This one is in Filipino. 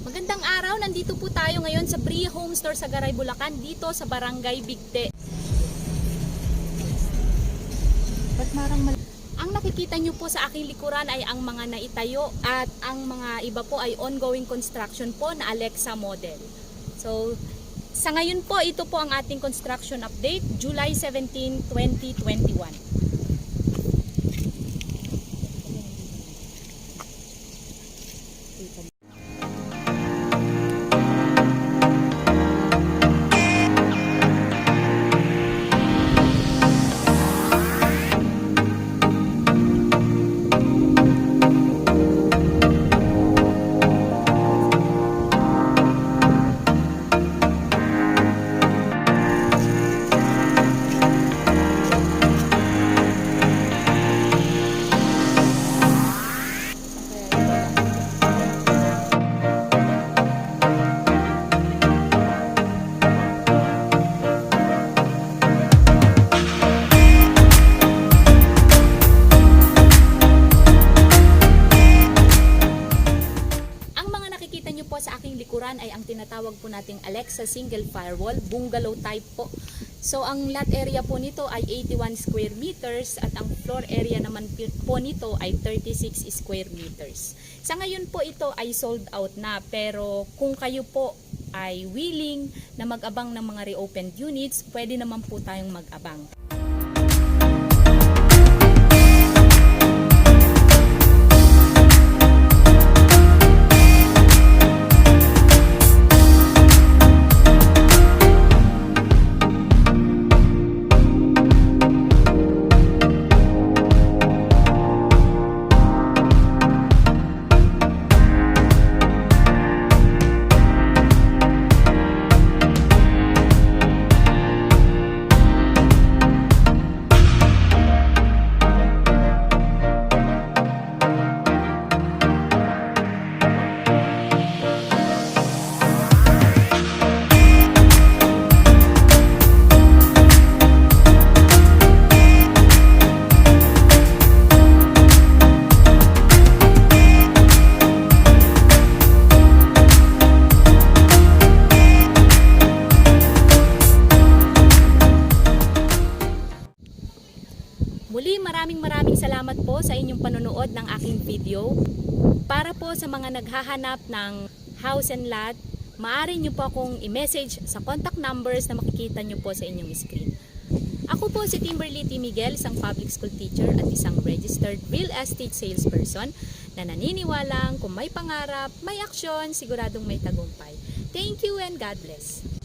Magandang araw, nandito po tayo ngayon sa Bria Home Store sa Garay, Bulacan, dito sa Barangay Bigte. Ang nakikita nyo po sa aking likuran ay ang mga naitayo at ang mga iba po ay ongoing construction po na Alexa model. So, sa ngayon po, ito po ang ating construction update, July 17, 2021. Sa aking likuran ay ang tinatawag po nating Alexa single firewall, bungalow type po. So ang lot area po nito ay 81 square meters at ang floor area naman po nito ay 36 square meters. Sa ngayon po ito ay sold out na, pero kung kayo po ay willing na mag-abang ng mga reopened units, pwede naman po tayong mag-abang. Muli, maraming salamat po sa inyong panonood ng aking video. Para po sa mga naghahanap ng house and lot, maaari nyo po akong i-message sa contact numbers na makikita nyo po sa inyong screen. Ako po si Timberly T. Miguel, isang public school teacher at isang registered real estate salesperson na naniniwalang kung may pangarap, may aksyon, siguradong may tagumpay. Thank you and God bless.